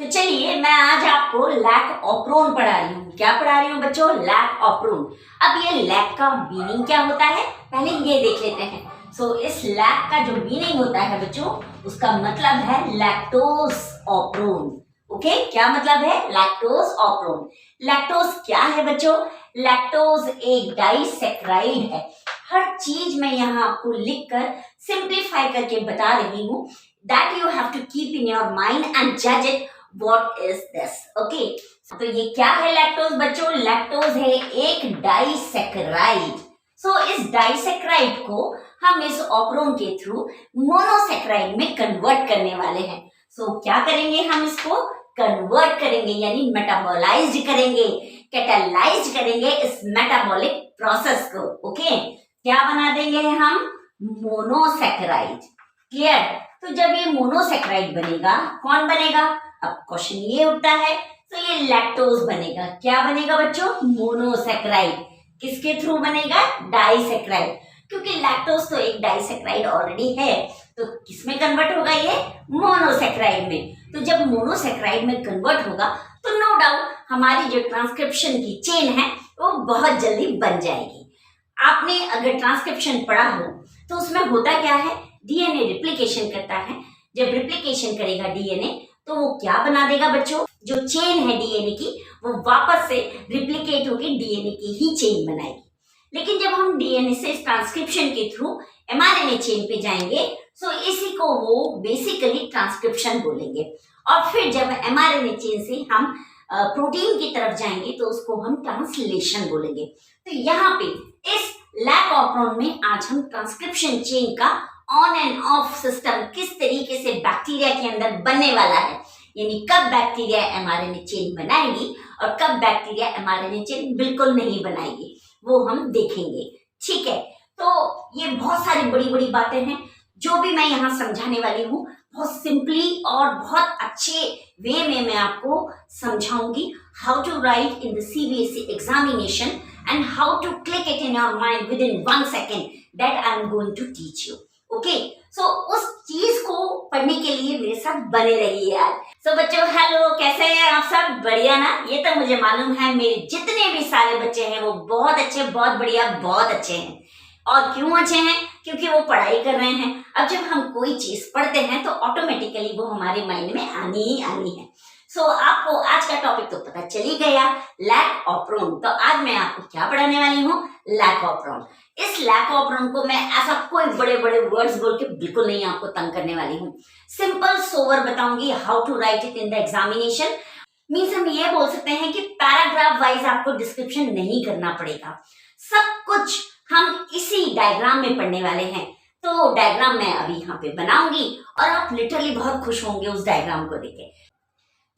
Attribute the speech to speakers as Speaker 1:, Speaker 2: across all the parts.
Speaker 1: तो चलिए मैं आज आपको लैक ऑप्रोन पढ़ा रही हूँ। क्या पढ़ा रही हूँ बच्चों? लैक ऑप्रोन। अब ये लैक का मीनिंग क्या होता है पहले ये देख लेते हैं। इस लैक का जो मीनिंग होता है बच्चों, उसका मतलब है लैक्टोज ऑप्रोन। ओके, क्या मतलब है? लैक्टोज ऑप्रोन। लैक्टोज क्या है बच्चों? लैक्टोज एक डाइसैकराइड है। हर चीज मैं यहाँ आपको लिखकर सिंप्लीफाई करके बता रही हूँ। That you have to keep in your mind and जज it What is this? Okay. तो ये क्या है लैक्टोज बच्चों? लैक्टोज है एक डाइसैकराइड। इस डाइसैकराइड को हम इस ऑप्रोन के थ्रू मोनोसैकराइड में कन्वर्ट करने वाले हैं। क्या करेंगे? हम इसको कन्वर्ट करेंगे, यानी मेटाबोलाइज्ड करेंगे, कैटालाइज्ड करेंगे इस मेटाबॉलिक प्रोसेस को। ओके, क्या बना देंगे हम? मोनोसैकराइड। क्लियर? तो जब ये मोनोसैकराइड बनेगा, कौन बनेगा? अब क्वेश्चन ये उठता है, तो ये लैक्टोज बनेगा। क्या बनेगा बच्चों? मोनोसैकराइड। किसके थ्रू बनेगा? डाइसैकराइड। क्योंकि लैक्टोज तो एक डाइसैकराइड ऑलरेडी है, तो किसमें कन्वर्ट होगा? ये मोनोसैकराइड में। तो जब मोनोसैकराइड में कन्वर्ट होगा तो नो डाउट हमारी जो ट्रांसक्रिप्शन की चेन है वो बहुत जल्दी बन जाएगी। आपने अगर ट्रांसक्रिप्शन पढ़ा हो तो उसमें होता क्या है? डीएनए रिप्लिकेशन करता है। जब रिप्लिकेशन करेगा डीएनए तो वो क्या बना देगा बच्चों? जो चेन है डीएनए की, वो वापस से रिप्लिकेट होकर डीएनए की ही चेन बनाएगी। लेकिन जब हम डीएनए से ट्रांसक्रिप्शन के थ्रू एमआरएनए चेन पे जाएंगे, इसी को वो बेसिकली ट्रांसक्रिप्शन बोलेंगे। और फिर जब एमआरएनए चेन से हम प्रोटीन की तरफ जाएंगे तो उसको हम ट्रांसलेशन बोलेंगे। तो यहाँ पे इस लैक ऑप्रोन में आज हम ट्रांसक्रिप्शन चेन का ऑन एंड ऑफ सिस्टम किस तरीके से बैक्टीरिया के अंदर बनने वाला है, यानी कब बैक्टीरिया एमआरएनए चेन बनाएगी और कब बैक्टीरिया एमआरएनए चेन बिल्कुल नहीं बनाएगी, वो हम देखेंगे। ठीक है, तो ये बहुत सारी बड़ी बड़ी बातें हैं। जो भी मैं यहाँ समझाने वाली हूँ बहुत सिंपली और बहुत अच्छे वे में मैं आपको समझाऊंगी। How to write in the CBSE examination and how to click it in your mind within 1 second, that I am going to teach you. Okay, उस चीज को पढ़ने के लिए मेरे साथ बने रहिए यार। बच्चों हेलो, कैसे हैं आप सब? बढ़िया ना? ये तो मुझे मालूम है मेरे जितने भी सारे बच्चे हैं वो बहुत अच्छे, बहुत बढ़िया, बहुत अच्छे हैं। और क्यों अच्छे हैं? क्योंकि वो पढ़ाई कर रहे हैं। अब जब हम कोई चीज पढ़ते हैं तो ऑटोमेटिकली वो हमारे माइंड में आनी ही आनी है। आपको आज का टॉपिक तो पता चल ही गया, लैक ऑप्रोन। तो आज मैं आपको क्या पढ़ाने वाली हूँ? लैक ऑप्रोन। इस लैक ऑप्रोन को मैं ऐसा कोई बड़े बड़े वर्ड्स बोल के बिल्कुल नहीं आपको तंग करने वाली हूँ। सिंपल सोवर बताऊंगी how to write it in the examination. Means हम ये बोल सकते हैं कि पैराग्राफ वाइज आपको डिस्क्रिप्शन नहीं करना पड़ेगा। सब कुछ हम इसी डायग्राम में पढ़ने वाले हैं। तो डायग्राम मैं अभी यहाँ पे बनाऊंगी और आप लिटरली बहुत खुश होंगे उस डायग्राम को देख के।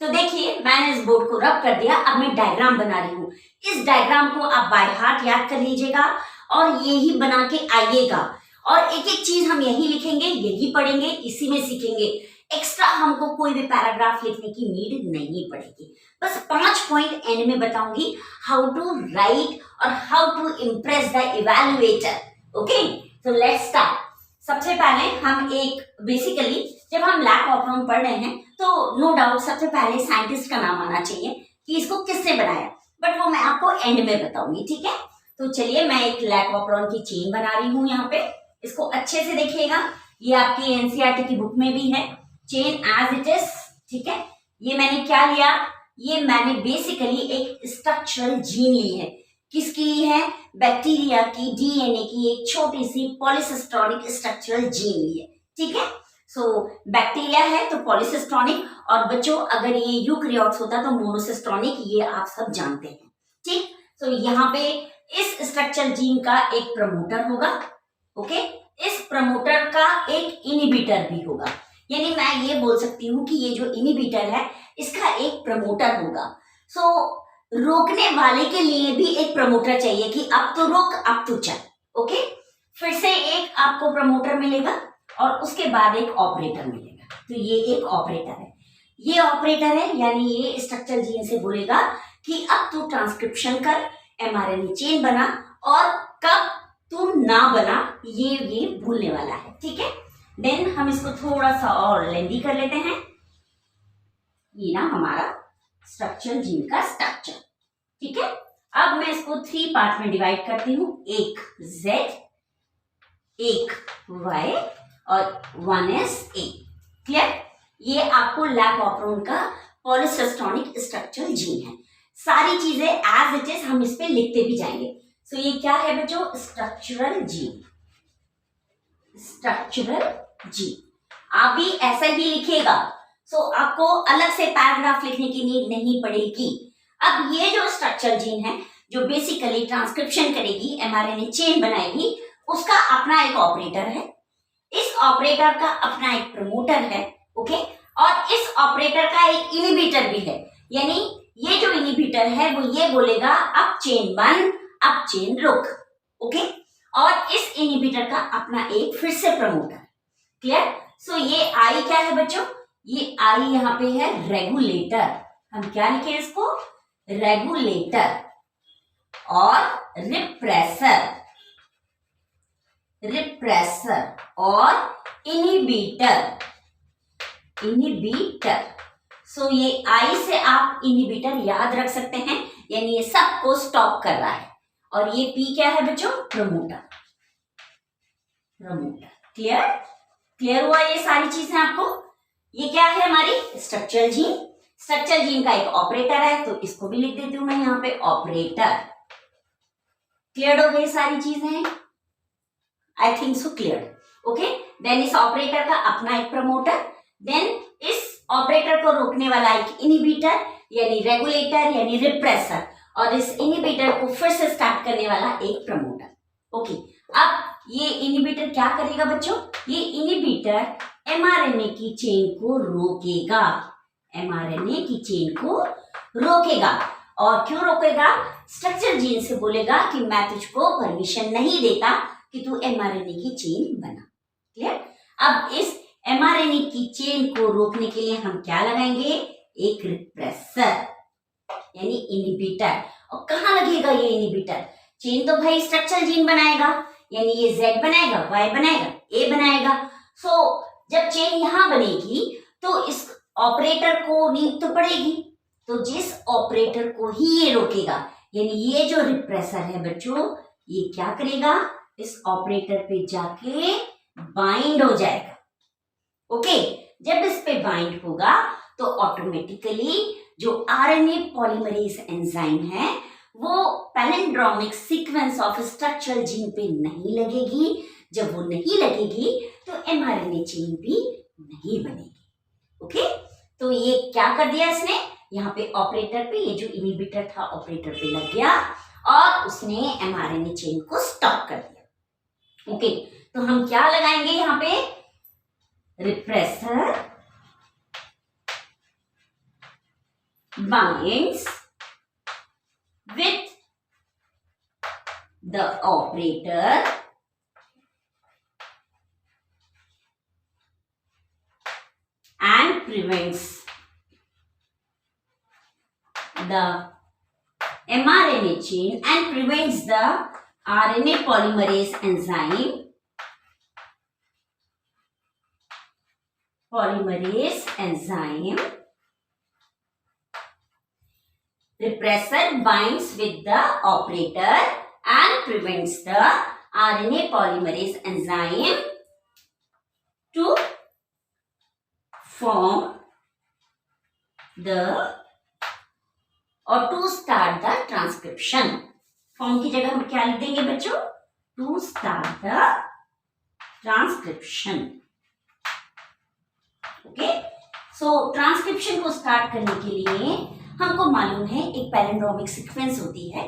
Speaker 1: तो देखिए, मैंने इस बोर्ड को रब कर दिया। अब मैं डायग्राम बना रही हूँ। इस डायग्राम को आप बाय हार्ट याद कर लीजिएगा और यही बना के आइएगा। और एक एक चीज हम यही लिखेंगे, यही पढ़ेंगे, इसी में सीखेंगे। एक्स्ट्रा हमको कोई भी पैराग्राफ लिखने की नीड नहीं पड़ेगी। बस 5 पॉइंट एंड में बताऊंगी हाउ टू राइट और how to impress the evaluator. Okay, तो लेट्स स्टार्ट। सबसे पहले हम एक बेसिकली जब हम लैक ऑप्रोन पढ़ रहे हैं तो नो डाउट सबसे पहले साइंटिस्ट का नाम आना चाहिए कि इसको किसने बनाया, बट वो मैं आपको एंड में बताऊंगी। ठीक है, तो चलिए मैं एक लैक ऑप्रोन की चेन बना रही हूँ। यहाँ पे इसको अच्छे से देखिएगा, ये आपकी एनसीईआरटी की बुक में भी है, चेन एज इट इज। ठीक है, ये मैंने क्या लिया? ये मैंने बेसिकली एक स्ट्रक्चरल जीन ली है। किसकी ली है? बैक्टीरिया की डीएनए की एक छोटी सी पॉलीसिस्टोनिक स्ट्रक्चरल जीन ली है। ठीक है, बैक्टीरिया है तो पॉलीसिस्टोनिक, और बच्चों अगर ये यूकैरियोट्स होता तो मोनोसिस्टोनिक, ये आप सब जानते हैं। ठीक, यहाँ पे इस स्ट्रक्चर जीन का एक प्रमोटर होगा। ओके, इस प्रमोटर का एक इनहिबिटर भी होगा। यानी मैं ये बोल सकती हूँ कि ये जो इनहिबिटर है इसका एक प्रमोटर होगा। रोकने वाले के लिए भी एक प्रमोटर चाहिए कि अब तो रोक, अब तो चल। ओके, फिर से एक आपको प्रमोटर मिलेगा और उसके बाद एक ऑपरेटर मिलेगा। तो ये एक ऑपरेटर है, ये ऑपरेटर है, यानी ये स्ट्रक्चर जीन से बोलेगा कि अब तू ट्रांसक्रिप्शन कर, एमआरएनए चेन बना, और कब तू ना बना ये भूलने वाला है। ठीक है, देन हम इसको थोड़ा सा और लेंदी कर लेते हैं। ये ना हमारा स्ट्रक्चरल जीन का स्ट्रक्चर, ठीक है। अब मैं इसको 3 पार्ट में डिवाइड करती हूँ, एक Z, एक Y और 1S A। क्लियर? ये आपको लैक ऑपरोन का पॉलीसिस्टोनिक स्ट्रक्चरल जीन है। सारी चीजें एज इट इज हम इस पे लिखते भी जाएंगे। सो ये क्या है बच्चों? Structural gene. स्ट्रक्चरल जीन आप भी ऐसा ही लिखिएगा। सो आपको अलग से पैराग्राफ लिखने की नीड नहीं पड़ेगी। अब ये जो स्ट्रक्चरल जीन है जो बेसिकली ट्रांसक्रिप्शन करेगी, एमआरएनए चेन बनाएगी, उसका अपना एक ऑपरेटर है, इस ऑपरेटर का अपना एक प्रमोटर है, ओके, और इस ऑपरेटर का एक इनिबिटर भी है। यानी ये जो इनिबिटर है वो ये बोलेगा अब चेन बन, अब चेन रुक, ओके, और इस इनिबिटर का अपना एक फिर से प्रमोटर। क्लियर? सो ये आई क्या है बच्चों? ये आई यहाँ पे है रेगुलेटर। हम क्या लिखे इसको? रेगुलेटर और रिप्रेसर, रिप्रेसर और इनिबिटर, इनिबिटर। सो ये आई से आप इनिबिटर याद रख सकते हैं, यानी ये सबको स्टॉप कर रहा है। और ये पी क्या है बच्चों? Promoter, promoter. क्लियर? क्लियर हुआ ये सारी चीजें आपको? ये क्या है? हमारी स्ट्रक्चरल जीन। स्ट्रक्चरल जीन का एक ऑपरेटर है, तो इसको भी लिख देती हूं मैं यहाँ पे, ऑपरेटर। क्लियर हो गई सारी चीजें? I think so clear. Okay, then इस ऑपरेटर का अपना एक प्रमोटर, देन इस ऑपरेटर को रोकने वाला एक इनिबिटर यानी रेगुलेटर यानी रिप्रेसर, और इस इनिबिटर को फिर से स्टार्ट करने वाला एक प्रमोटर। ओके, अब ये इनिबिटर क्या करेगा बच्चों? ये इनिबिटर एमआरएनए की चेन को रोकेगा, एमआरएनए की चेन को रोकेगा। और क्यों रोकेगा? स्ट्रक्चरल जीन से बोलेगा कि मैं तुझको परमिशन नहीं देता कि तू एमआरएनए की चेन बना। क्लियर? अब इस एमआरएनए की चेन को रोकने के लिए हम क्या लगाएंगे? एक रिप्रेसर यानी इनिबिटर। और कहाँ लगेगा ये इनिबिटर? चेन तो भाई स्ट्रक्चरल जीन बनाएगा, यानी ये Z बनाएगा, Y बनाएगा, A बनाएगा। सो जब चेन यहां बनेगी तो इस ऑपरेटर को नीड तो पड़ेगी, तो जिस ऑपरेटर को ही ये रोकेगा, यानी ये जो रिप्रेसर है बच्चों, ये क्या करेगा? इस ऑपरेटर पे जाके बाइंड हो जाएगा। ओके, जब इस पे बाइंड होगा तो ऑटोमेटिकली जो आरएनए पॉलीमरेज एंजाइम है वो palindromic sequence of structural gene पे नहीं लगेगी। जब वो नहीं लगेगी तो एमआरएनए चेन भी नहीं बनेगी। ओके, तो ये क्या कर दिया इसने? यहाँ पे ऑपरेटर पे, ये जो इनिबिटर था ऑपरेटर पे लग गया और उसने एमआरएनए चेन को स्टॉप कर दिया। ओके, तो हम क्या लगाएंगे यहाँ पे? Repressor binds with the operator and prevents the mRNA chain and prevents the RNA polymerase enzyme Repressor binds with the operator and prevents the RNA polymerase enzyme to form the or to start the transcription. Form की जगह हम क्या लिख देंगे बच्चों? To start the transcription. Okay, so transcription को start करने के लिए हमको मालूम है एक पैलिंड्रोमिक सीक्वेंस होती है।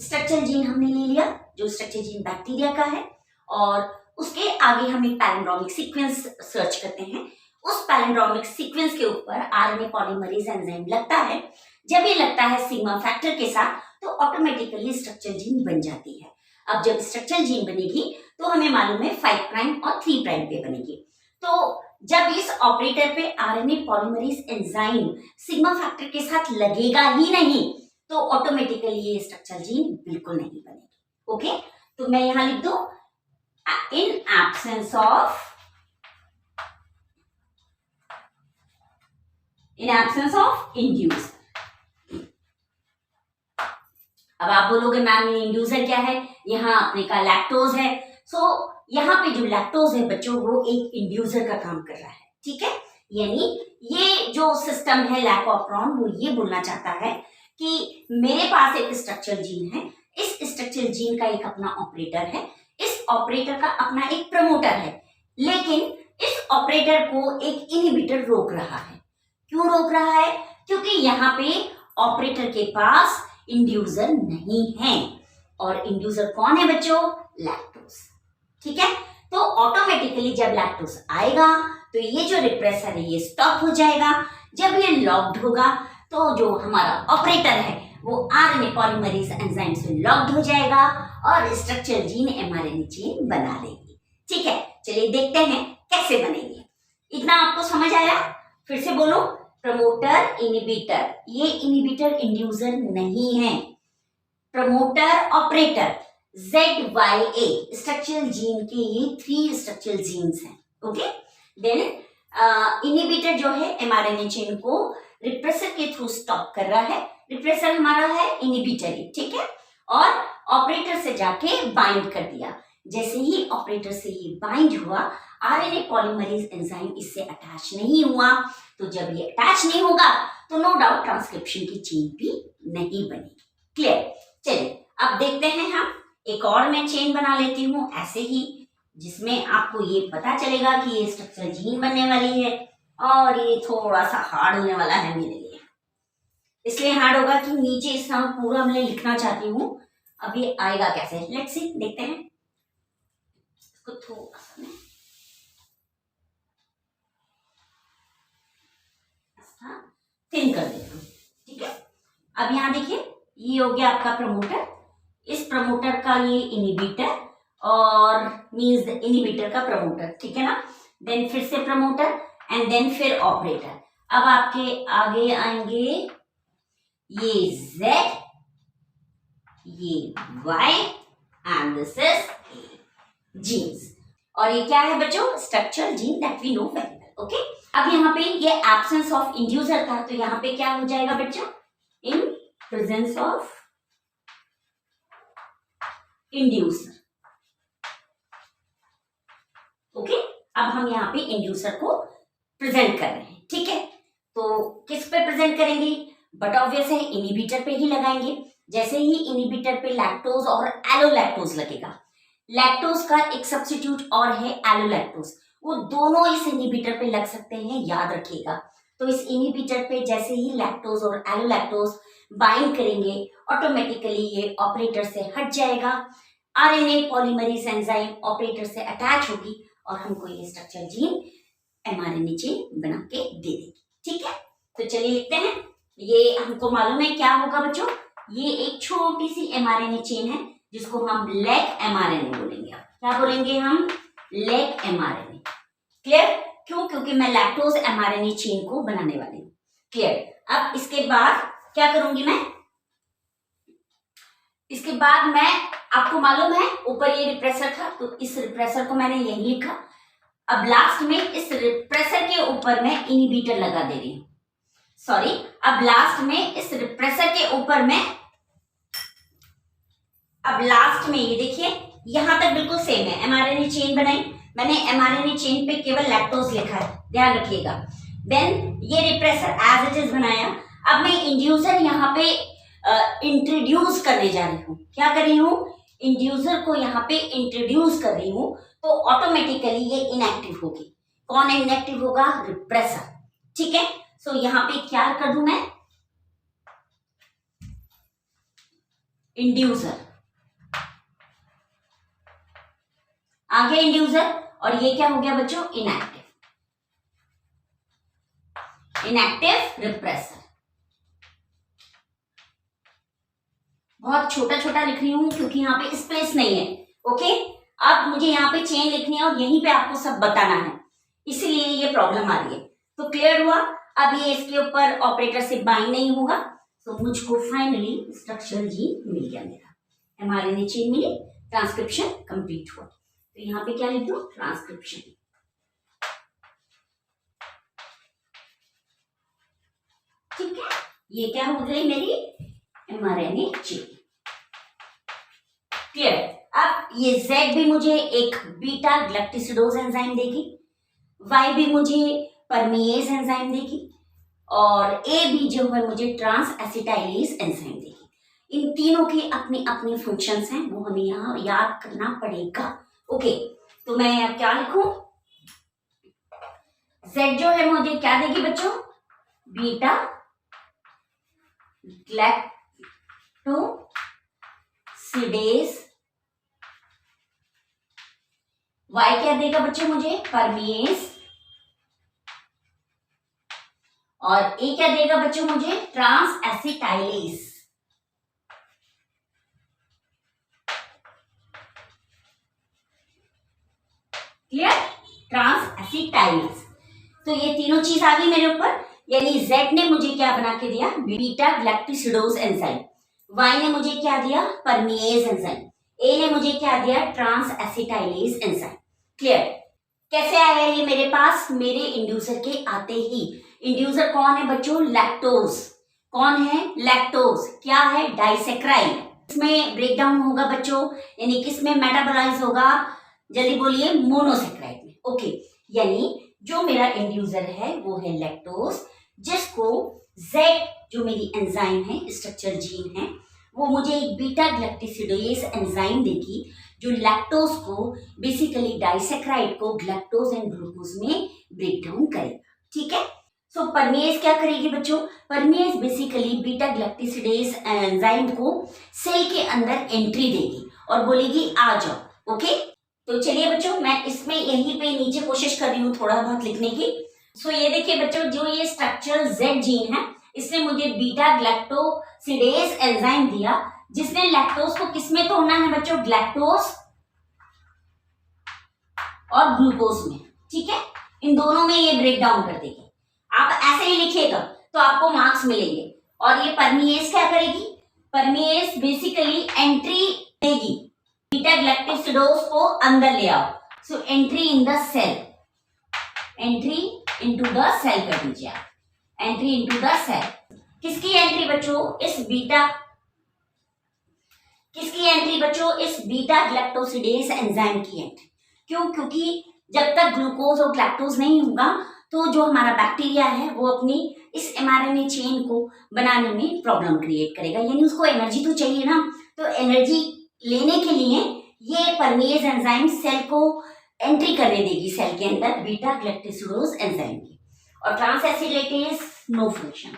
Speaker 1: स्ट्रक्चरल जीन हमने ले लिया जो स्ट्रक्चरल जीन बैक्टीरिया का है, और उसके आगे हम एक पैलिंड्रोमिक सीक्वेंस सर्च करते हैं। उस पैलिंड्रोमिक सीक्वेंस के ऊपर आरएनए पॉलीमरेज एंजाइम लगता है। जब ये लगता है सिग्मा फैक्टर के साथ तो ऑटोमेटिकली स्ट्रक्चरल जीन बन जाती है। अब जब स्ट्रक्चरल जीन बनेगी तो हमें मालूम है 5 प्राइम और 3 प्राइम पे बनेगी। तो जब इस ऑपरेटर पे RNA polymerase enzyme sigma factor के साथ लगेगा ही नहीं तो ऑटोमेटिकली ये स्ट्रक्चरल जीन बिल्कुल नहीं बनेगी। ओके, तो मैं यहां लिख दूं in absence of in absence of inducer. अब आप बोलोगे मैम ये इंड्यूसर क्या है, यहाँ आपने कहा लैक्टोज है। सो यहाँ पे जो लैक्टोज है बच्चों वो एक इंड्यूसर का काम कर रहा है, ठीक है। यानी ये जो सिस्टम है लैक ऑप्रोन वो ये बोलना चाहता है कि मेरे पास एक स्ट्रक्चरल जीन है, इस स्ट्रक्चरल जीन का एक अपना ऑपरेटर है, इस ऑपरेटर का अपना एक प्रमोटर है, लेकिन इस ऑपरेटर को एक इनहिबिटर रोक रहा है। क्यों रोक रहा है? क्योंकि यहाँ पे ऑपरेटर के पास इंड्यूसर नहीं है, और इंड्यूसर कौन है बच्चों? लैक्टोज, ठीक है। तो ऑटोमेटिकली जब लैक्टोज आएगा तो ये जो रिप्रेसर है ये स्टॉप हो जाएगा। जब ये लॉक्ड होगा तो जो हमारा ऑपरेटर है वो आरएनए पॉलीमरेज एंजाइम से लॉक्ड हो जाएगा और स्ट्रक्चरल जीन एमआरएनए चेन बना देगी, ठीक है। चलिए देखते हैं कैसे बनेगी। इतना आपको समझ आया? फिर से बोलो, प्रमोटर इनहिबिटर, ये इनहिबिटर इंड्यूसर नहीं है, promoter operator ZYA structural gene के ये 3 स्ट्रक्चरल जीन्स हैं, ओके। देन इनहिबिटर जो है एमआरएनए चेन को रिप्रेसर के थ्रू स्टॉप कर रहा है, रिप्रेसर हमारा है इनहिबिटर, ठीक है, और ऑपरेटर से जाके बाइंड कर दिया। जैसे ही ऑपरेटर से ये बाइंड हुआ, आरएनए पॉलीमरेज एंजाइम इससे अटैच नहीं हुआ, तो जब ये अटैच नहीं होगा तो नो डाउट ट्रांसक्रिप्शन की चेन भी नहीं बनेगी। क्लियर? चलिए अब देखते हैं हम एक और मैं चेन बना लेती हूँ ऐसे ही, जिसमें आपको ये पता चलेगा कि ये स्ट्रक्चरल जीन बनने वाली है, और ये थोड़ा सा हार्ड होने वाला है मेरे लिए। इसलिए हार्ड होगा कि नीचे इस समय पूरा मैं लिखना चाहती हूँ, अब ये आएगा कैसे, लेट्स सी, देखते हैं। इसको थोड़ा सा थिन कर देता हूँ, ठीक है। अब यहाँ देखिए ये हो गया आपका प्रमोटर, इस प्रमोटर का ये इनहिबिटर, और मींस इनहिबिटर का प्रमोटर, ठीक है ना। देन फिर से प्रमोटर एंड देन फिर ऑपरेटर। अब आपके आगे आएंगे ये Z, ये Y and this is genes. और ये क्या है बच्चों? Structural gene that we know very well, okay. अब यहाँ पे ये एब्सेंस ऑफ इंड्यूसर था, तो यहाँ पे क्या हो जाएगा बच्चों? In presence of inducer, okay. अब हम यहाँ पे इंड्यूसर को प्रेजेंट कर रहे हैं, ठीक है। तो किस पे प्रेजेंट करेंगे? बट ऑब्वियस है इनहिबिटर पे ही लगाएंगे। जैसे ही इनहिबिटर पे लैक्टोज और एलोलैक्टोज लगेगा, लैक्टोज का एक सब्स्टिट्यूट और है एलोलैक्टोज, वो दोनों इस इनहिबिटर पे लग सकते हैं, याद रखिएगा। तो इस इनहिबिटर पे जैसे ही लैक्टोज और एलोलैक्टोज बाइंड करेंगे, ऑटोमेटिकली ये ऑपरेटर से हट जाएगा, आरएनए पॉलीमरेज एंजाइम ऑपरेटर से अटैच होगी और हमको ये स्ट्रक्चरल जीन एमआरएनए चेन बना के दे देगी, ठीक है। तो चलिए लिखते हैं, ये हमको मालूम है क्या होगा बच्चों, ये एक छोटी सी एमआरएनए चेन है जिसको हम लेक एमआरएनए बोलेंगे। क्या बोलेंगे हम? Lake mRNA. क्लियर? क्यों? क्योंकि मैं लैक्टोज एमआरएनए चेन को बनाने वाली हूँ। क्लियर? अब इसके बाद क्या करूंगी मैं? इसके बाद मैं, आपको मालूम है ऊपर ये रिप्रेसर था, तो इस रिप्रेसर को मैंने यही लिखा। अब लास्ट में इस रिप्रेसर के ऊपर मैं इनहिबिटर लगा दे रही हूँ, सॉरी, अब लास्ट में इस रिप्रेसर के ऊपर मैं, अब लास्ट में ये देखिए यहां तक बिल्कुल सेम है, एमआरएनए चेन बनाई मैंने, एमआरएनए चेन पे केवल लैक्टोज लिखा है, ध्यान रखिएगा। देन ये रिप्रेसर एज इट इज बनाया। अब मैं इंड्यूसर यहाँ पे इंट्रोड्यूस करने जा रही हूँ। क्या कर रही हूँ? इंड्यूसर को यहाँ पे इंट्रोड्यूस कर रही हूँ, तो ऑटोमेटिकली ये इनएक्टिव होगी। कौन इनएक्टिव होगा? रिप्रेसर, ठीक है। सो यहाँ पे क्या कर दूं मैं? इंड्यूसर, आगे इंड्यूसर, और ये क्या हो गया बच्चों? Inactive, inactive repressor. बहुत छोटा छोटा लिख रही हूं क्योंकि यहाँ पे स्पेस नहीं है, ओके। अब मुझे यहाँ पे चेन लिखनी है और यहीं पे आपको सब बताना है, इसलिए ये प्रॉब्लम आ रही है। तो क्लियर हुआ? अब ये इसके ऊपर ऑपरेटर से बाइंड नहीं होगा, तो मुझको फाइनली स्ट्रक्चरल जीन मिल गया, मेरा एमआरएनए चेन मिली, ट्रांसक्रिप्शन कंप्लीट हुआ। तो यहाँ पे क्या लिख दो? ट्रांसक्रिप्शन। ये क्या हो गई मेरी mRNA चेन। क्लियर। अब ये Z भी मुझे एक बीटा ग्लैक्टिसिडोज एंजाइम देगी, Y भी मुझे परमिएज एंजाइम देगी और A भी जो है मुझे ट्रांस एसिटाइलेज एंजाइम देगी। इन तीनों के अपनी अपनी फंक्शंस हैं, वो हमें यहाँ याद करना पड़ेगा। ओके, तो मैं अब क्या लिखूं? Z जो है मुझे क्या देगी बच्चों? बीटा ग्लैक्टोसिडेज। Y क्या देगा बच्चों मुझे? परमिएज। और A क्या देगा बच्चों मुझे? Trans acetylase. Clear? Trans acetylase. तो ये तीनों चीज आ गई मेरे ऊपर, यानी Z ने मुझे क्या बना के दिया? Beta galactosidase enzyme. Y ने मुझे क्या दिया? परमिएज एंजाइम। A ने मुझे क्या दिया? Trans acetylase enzyme. क्लियर? कैसे आया ये मेरे पास? मेरे इंड्यूसर के आते ही। इंड्यूसर कौन है बच्चों? लैक्टोज। कौन है? लैक्टोज। क्या है? डाइसेक्राइड। इसमें ब्रेकडाउन होगा बच्चों, यानी किसमें मेटाबोलाइज होगा? जल्दी बोलिए। मोनोसेक्राइड में। ओके, यानी जो मेरा इंड्यूसर है वो है लैक्टोज, जिसको Z जो मेरी एंजाइम है, स्ट्रक्चर जीन है, वो मुझे एक बीटा ग्लैक्टिसिडेज एंजाइम देगी जो लैक्टोज को बेसिकली डाइसेक्राइड को ग्लैक्टोज एंड ग्लूकोज में ब्रेक डाउन करेगा। ठीक है। सो परमिएज क्या करेगी बच्चों? परमिएज बेसिकली बीटा ग्लैक्टिसिडेज एंजाइम को सेल के अंदर एंट्री देगी और बोलेगी आ जाओ। ओके, तो चलिए बच्चों, मैं इसमें यहीं पे नीचे कोशिश कर रही हूँ थोड़ा बहुत लिखने की। सो ये देखिए बच्चों, जो ये स्ट्रक्चर Z जीन है, इसने मुझे बीटा ग्लैक्टोसिडेज एंजाइम दिया, जिसने लैक्टोज को किसमें तोड़ना है बच्चों? ग्लैक्टोज और ग्लूकोज में। ठीक है, इन दोनों में ये ब्रेक डाउन कर देगी। आप ऐसे ही लिखिएगा तो आपको मार्क्स मिलेंगे। और ये परमिएज क्या करेगी? परमिएज बेसिकली एंट्री देगी, बीटा ग्लैक्टिसिडोज को अंदर ले आओ। So entry in the cell, entry into the cell कर दीजिए आप, एंट्री इनटू द सेल। किसकी एंट्री बच्चों? इस बीटा, किसकी एंट्री बच्चों? इस बीटा ग्लैक्टोसिडेज एंजाइम की एंट्री। क्यों? क्योंकि जब तक ग्लूकोज और ग्लैक्टोज नहीं होगा तो जो हमारा बैक्टीरिया है वो अपनी इस mRNA चेन को बनाने में प्रॉब्लम क्रिएट करेगा, यानी उसको एनर्जी तो चाहिए ना। तो एनर्जी लेने के लिए ये परमिएज एंजाइम सेल को एंट्री करने देगी सेल के अंदर बीटा ग्लैक्टिसिडोज एंजाइम की। और ट्रांस एसिटाइलेज नो फंक्शन।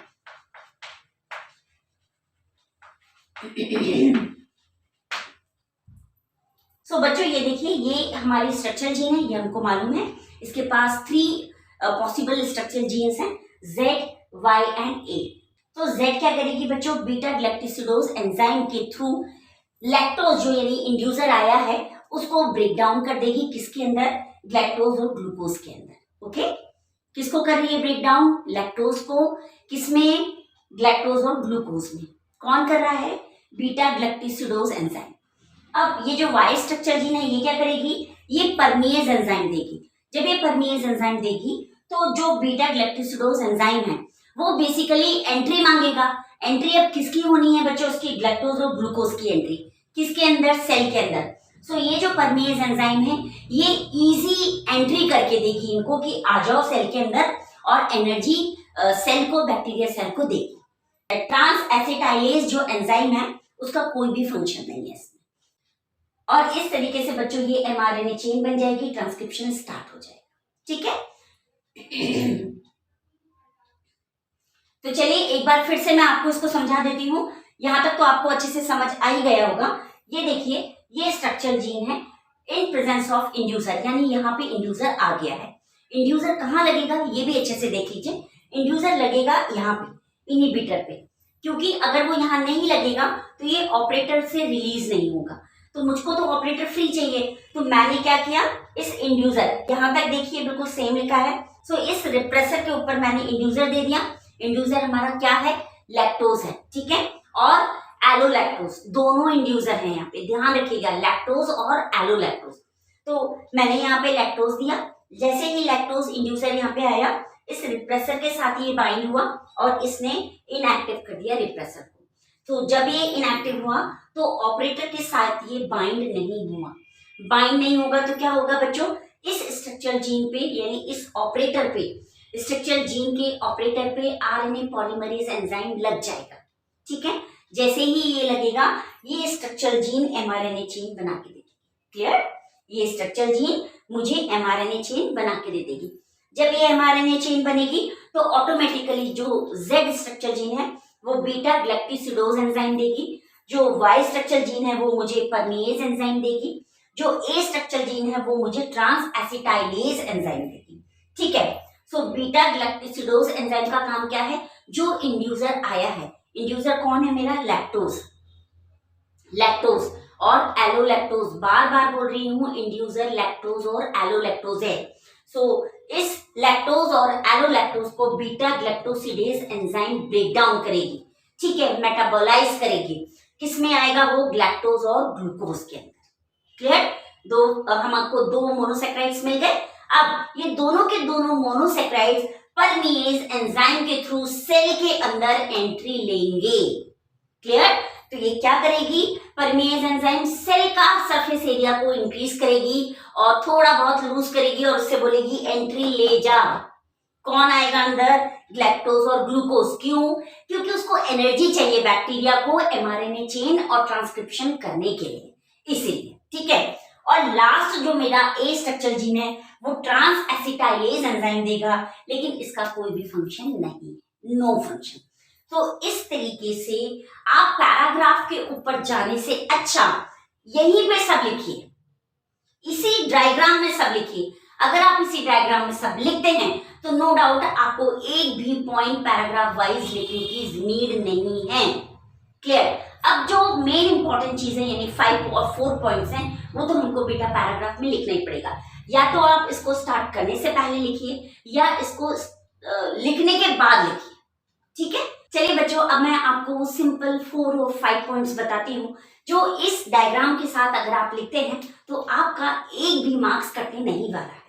Speaker 1: सो बच्चों ये देखिए, ये हमारी स्ट्रक्चर जीन है, ये हमको मालूम है। इसके पास 3 पॉसिबल स्ट्रक्चर जीन्स हैं, Z, Y एंड A। तो Z क्या करेगी बच्चों? बीटा ग्लैक्टिसिडोज एंजाइम के थ्रू लैक्टोज जो यानी इंड्यूसर आया है उसको ब्रेक डाउन कर देगी। किसके अंदर? ग्लैक्टोज और ग्लूकोज के अंदर। ओके, किसको कर रही है ब्रेक डाउन? लैक्टोज को। किसमें? ग्लैक्टोज और ग्लूकोज में। कौन कर रहा है? Beta galactosidase enzyme. अब ये जो Y स्ट्रक्चर जीन है ये क्या करेगी? ये परमिएज एंजाइम देगी। जब ये परमिएज एंजाइम देगी तो जो बीटा ग्लैक्टिसिडोज एंजाइम है वो बेसिकली एंट्री मांगेगा। एंट्री अब किसकी होनी है बच्चों? उसकी ग्लैक्टोज और ग्लूकोज की एंट्री। किसके अंदर? सेल के अंदर। सो ये जो परमिएज एंजाइम है ये इजी एंट्री करके देगी इनको कि आ जाओ सेल के अंदर, और एनर्जी सेल को, बैक्टीरिया सेल को देगी। ट्रांस एसिटाइलेज जो एंजाइम है उसका कोई भी फंक्शन नहीं है इसमें। और इस तरीके से बच्चों ये mRNA चेन बन जाएगी, ट्रांसक्रिप्शन स्टार्ट हो जाएगा। ठीक है। तो चलिए एक बार फिर से मैं आपको इसको समझा देती हूँ। यहां तक तो आपको अच्छे से समझ आ ही गया होगा। ये देखिए, ये स्ट्रक्चर जीन है इन प्रेजेंस ऑफ इंड्यूसर, यानी यहाँ पे इंड्यूसर आ गया है। इंड्यूसर कहाँ लगेगा ये भी अच्छे से देख लीजिए। इंड्यूसर लगेगा यहाँ पे, इनहिबिटर पे, क्योंकि अगर वो यहाँ नहीं लगेगा तो ये ऑपरेटर से रिलीज नहीं होगा। तो मुझको तो ऑपरेटर फ्री चाहिए, तो मैंने क्या किया? इस इंड्यूसर, यहाँ तक देखिए बिल्कुल सेम लिखा है। सो इस रिप्रेसर के ऊपर मैंने इंड्यूसर दे दिया। इंड्यूसर हमारा क्या है? लैक्टोज है। ठीक है, और एलोलैक्टोज, दोनों इंड्यूसर हैं यहाँ पे, ध्यान रखिएगा, लैक्टोज और एलोलैक्टोज। तो मैंने यहाँ पे लैक्टोज दिया। जैसे ही लैक्टोज इंड्यूसर यहाँ पे आया, इस रिप्रेसर के साथ ये बाइंड हुआ और इसने इनएक्टिव कर दिया रिप्रेसर को। तो जब ये इनएक्टिव हुआ तो ऑपरेटर के साथ ये बाइंड नहीं हुआ। बाइंड नहीं होगा तो क्या होगा बच्चों, इस स्ट्रक्चरल जीन पे यानी इस ऑपरेटर पे, स्ट्रक्चरल जीन के ऑपरेटर पे आरएनए पॉलीमरेज एंजाइम लग जाएगा। ठीक है, जैसे ही ये लगेगा ये स्ट्रक्चरल जीन एमआरएनए चेन बना के देगी। क्लियर, ये स्ट्रक्चरल जीन मुझे एमआरएनए चेन बना के दे देगी। जब ये एमआरएनए चेन बनेगी तो ऑटोमेटिकली जो जेड स्ट्रक्चरल जीन है वो बीटा ग्लैक्टिसिडोज एंजाइम देगी, जो वाई स्ट्रक्चरल जीन है वो मुझे परमेज एंजाइम देगी, जो ए स्ट्रक्चरल जीन है वो मुझे ट्रांस एसिटाइलेज एंजाइम देगी। ठीक है, सो बीटा ग्लैक्टिसिडोज एंजाइम का काम क्या है, जो इंड्यूसर आया है, इंड्यूसर कौन है मेरा, लैक्टोज, लैक्टोज और एलोलैक्टोज, बार बार बोल रही हूँ इंड्यूसर लैक्टोज और एलोलैक्टोज है। सो इस लैक्टोज और एलोलैक्टोज को beta galactosidase enzyme break down करेगी। ठीक है, मेटाबोलाइज करेगी, किसमें आएगा वो, ग्लैक्टोज और ग्लूकोज के अंदर। क्लियर, हमको दो मोनोसेक्राइड्स मिल गए। अब ये दोनों के दोनों मोनोसेक्राइड्स परमेज एंजाइम के थ्रू सेल के अंदर एंट्री लेंगे। क्लियर, तो ये क्या करेगी, परमेज एंजाइम सेल का सरफेस एरिया को इंक्रीज करेगी और थोड़ा बहुत लूज करेगी और उससे बोलेगी एंट्री ले जा। कौन आएगा अंदर, ग्लैक्टोज और ग्लूकोज। क्यों, क्योंकि उसको एनर्जी चाहिए बैक्टीरिया को एमआरएनए चेन और ट्रांसक्रिप्शन करने के लिए, इसीलिए। ठीक है, और लास्ट जो मेरा ए स्ट्रक्चरल जीन है वो ट्रांस एसिटाइलेज एंजाइम देगा, लेकिन इसका कोई भी फंक्शन नहीं, नो फंक्शन। तो इस तरीके से आप पैराग्राफ के ऊपर जाने से अच्छा यहीं पे सब लिखिए, इसी डायग्राम में सब लिखिए। अगर आप इसी डायग्राम में सब लिखते हैं तो नो डाउट आपको एक भी पॉइंट पैराग्राफ वाइज लिखने की नीड नहीं है। क्लियर, अब जो मेन इंपॉर्टेंट चीजें यानी 5 और 4 पॉइंट्स हैं वो तो हमको बेटा पैराग्राफ में लिखना ही पड़ेगा। या तो आप इसको स्टार्ट करने से पहले लिखिए या इसको लिखने के बाद लिखिए। ठीक है, चलिए बच्चों, अब मैं आपको सिंपल 4 और 5 पॉइंट्स बताती हूँ जो इस डायग्राम के साथ अगर आप लिखते हैं तो आपका एक भी मार्क्स कटने नहीं वाला है।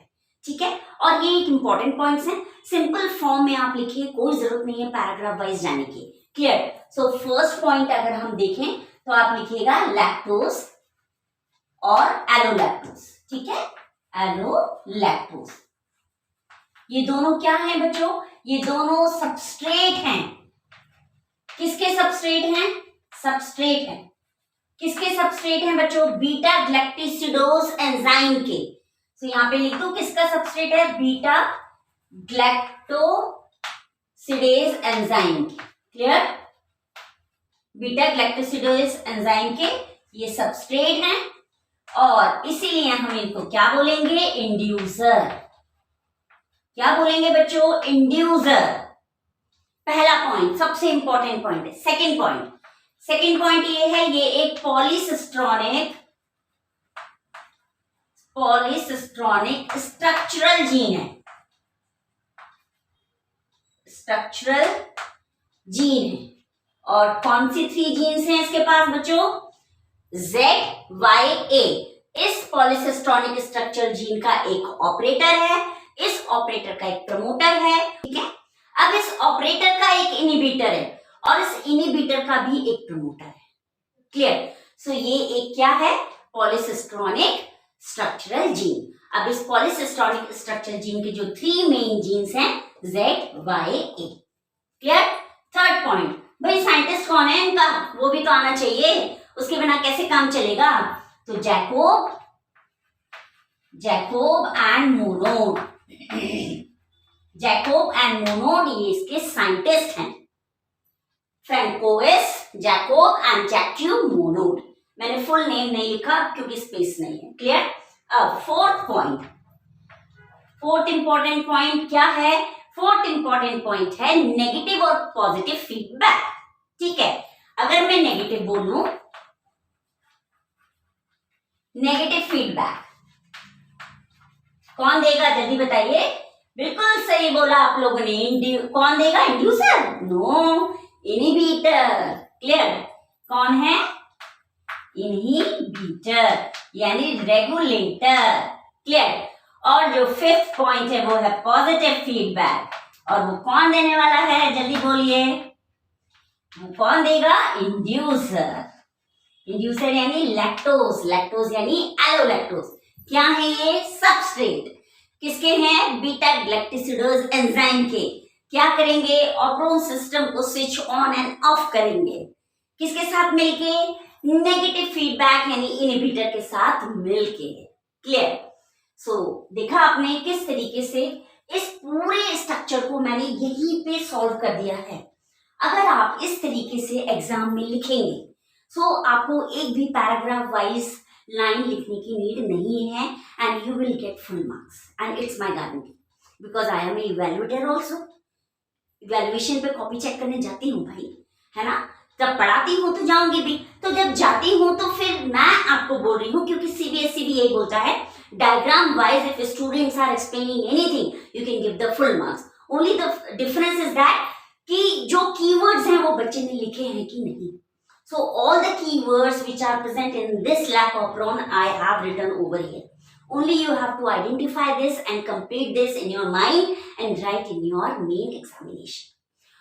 Speaker 1: ठीक है, और ये एक इंपॉर्टेंट पॉइंट्स हैं, सिंपल फॉर्म में आप लिखिए, कोई जरूरत नहीं है पैराग्राफ वाइज जाने की। क्लियर, सो फर्स्ट पॉइंट अगर हम देखें तो आप लिखिएगा लैक्टोज और एलोलैक्टोज। ठीक है, एलोलैक्टोज, ये दोनों क्या हैं बच्चों, ये दोनों सबस्ट्रेट हैं। किसके सबस्ट्रेट हैं, सबस्ट्रेट हैं, किसके सबस्ट्रेट हैं बच्चों, बीटा ग्लैक्टिसिडोज एंजाइम के। तो यहां पे लिख दो किसका सबस्ट्रेट है, बीटा ग्लैक्टोसिडेज एंजाइम के। क्लियर, बीटा ग्लैक्टोसिडेज एंजाइम के ये सबस्ट्रेट हैं और इसीलिए हम इनको क्या बोलेंगे, इंड्यूसर। क्या बोलेंगे बच्चों, इंड्यूसर। पहला पॉइंट सबसे इंपॉर्टेंट पॉइंट है। सेकंड पॉइंट ये है, ये एक पॉलीसिस्ट्रॉनिक स्ट्रक्चरल जीन है, स्ट्रक्चरल जीन है। और कौन सी 3 जीन्स हैं इसके पास बच्चों, ZYA। इस पॉलीसिस्ट्रॉनिक स्ट्रक्चरल जीन का एक ऑपरेटर है, इस ऑपरेटर का एक प्रमोटर है। ठीक है, अब इस ऑपरेटर का एक इनहिबिटर है और इस इनहिबिटर का भी एक प्रमोटर है। क्लियर, सो ये एक क्या है, पॉलीसिस्ट्रॉनिक स्ट्रक्चरल जीन। अब इस पॉलीसिस्ट्रॉनिक स्ट्रक्चरल जीन के जो 3 मेन जीन्स हैं ZYA। क्लियर, थर्ड पॉइंट, भाई साइंटिस्ट कौन है इनका, वो भी तो आना चाहिए, उसके बिना कैसे काम चलेगा। तो Jacob and Monod, Jacob and Monod ये इसके साइंटिस्ट हैं, फ्रैंकोइस, जैकोब एंड जैक्यूब मोनोड। मैंने फुल नेम नहीं लिखा क्योंकि स्पेस नहीं है। क्लियर, अब फोर्थ इंपॉर्टेंट पॉइंट क्या है, फोर्थ इंपॉर्टेंट पॉइंट है नेगेटिव और पॉजिटिव फीडबैक। ठीक है, अगर मैं नेगेटिव बोलूं, नेगेटिव फीडबैक कौन देगा, जल्दी बताइए। बिल्कुल सही बोला आप लोगों ने, कौन देगा, इंड्यूसर, नो, इनहिबिटर। क्लियर, कौन है, इनहिबिटर यानी रेगुलेटर। क्लियर, और जो 5th पॉइंट है वो है पॉजिटिव फीडबैक। और वो कौन देने वाला है, जल्दी बोलिए, वो कौन देगा, इंड्यूसर। इंड्यूसर यानी लैक्टोज, लैक्टोज यानी एलोलैक्टोज। क्या है ये, सबस्ट्रेट। किसके हैं, बीटा ग्लैक्टिसिडोज एंजाइम के। क्या करेंगे, ऑप्रोन सिस्टम को स्विच ऑन एंड ऑफ करेंगे, किसके साथ मिलके, नेगेटिव फीडबैक यानी इनहिबिटर के साथ मिलके। क्लियर। सो देखा आपने किस तरीके से इस पूरे स्ट्रक्चर को मैंने यहीं पे सॉल्व कर दिया है। अगर आप इस तरीके से एग्जाम में लिखेंगे सो आपको एक भी पैराग्राफ वाइज लाइन लिखने की नीड नहीं है and you will get full marks and it's my guarantee because I am evaluator also. Evaluation पे कॉपी चेक करने जाती हूँ भाई, है ना, जब पढ़ाती हूँ तो जाऊंगी भी, तो जब जाती हूँ तो फिर मैं आपको बोल रही हूँ, क्योंकि सीबीएसई भी यही बोलता है diagram wise if students are explaining anything you can give the full marks. Only the difference is that कि जो कीवर्ड्स हैं वो बच्चे ने लिखे हैं कि नहीं। So all the keywords which are present in this lac operon I have written over here. Only you have to identify this and complete this in your mind and write in your main examination.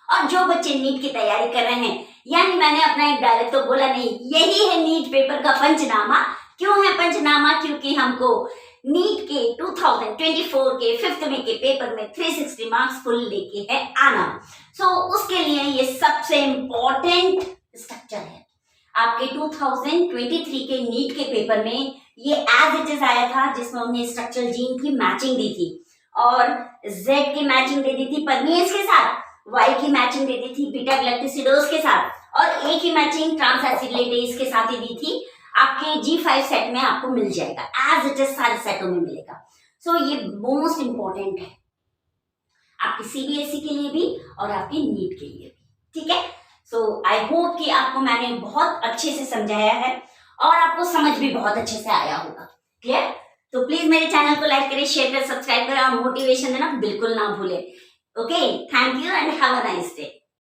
Speaker 1: और जो बच्चे NEET की तैयारी कर रहे हैं, यानी मैंने अपना एक डायरेक्ट तो बोला नहीं, यही है नीट पेपर का पंचनामा। क्यों है पंचनामा, क्योंकि हमको नीट के 2024 के 5th में के पेपर में 360 मार्क्स फुल लेके है आना। सो उसके लिए ये सबसे इम्पोर्टेंट स्ट्रक्चर है। आपके 2023 के नीट के पेपर में ये एज इट इज आया था, जिसमें उन्हें स्ट्रक्चरल जीन की मैचिंग दी थी और जेड की मैचिंग दे दी थी परमीएज के साथ, वाई की मैचिंग दे दी थी बीटा ग्लैक्टिसिडोज के साथ, और ए की मैचिंग ट्रांसएसिलेटेज के साथ ही दी थी। आपके G5 सेट में आपको मिल जाएगा, एज इट इज सारे सेटों में मिलेगा। सो ये मोस्ट इंपॉर्टेंट है आपकी सीबीएसई के लिए भी और आपके नीट के लिए भी, ठीक है। सो आई होप कि आपको मैंने बहुत अच्छे से समझाया है और आपको समझ भी बहुत अच्छे से आया होगा। क्लियर। तो प्लीज मेरे चैनल को लाइक करें, शेयर करें, सब्सक्राइब करें और मोटिवेशन देना बिल्कुल ना भूलें। Okay, thank you and have a nice day.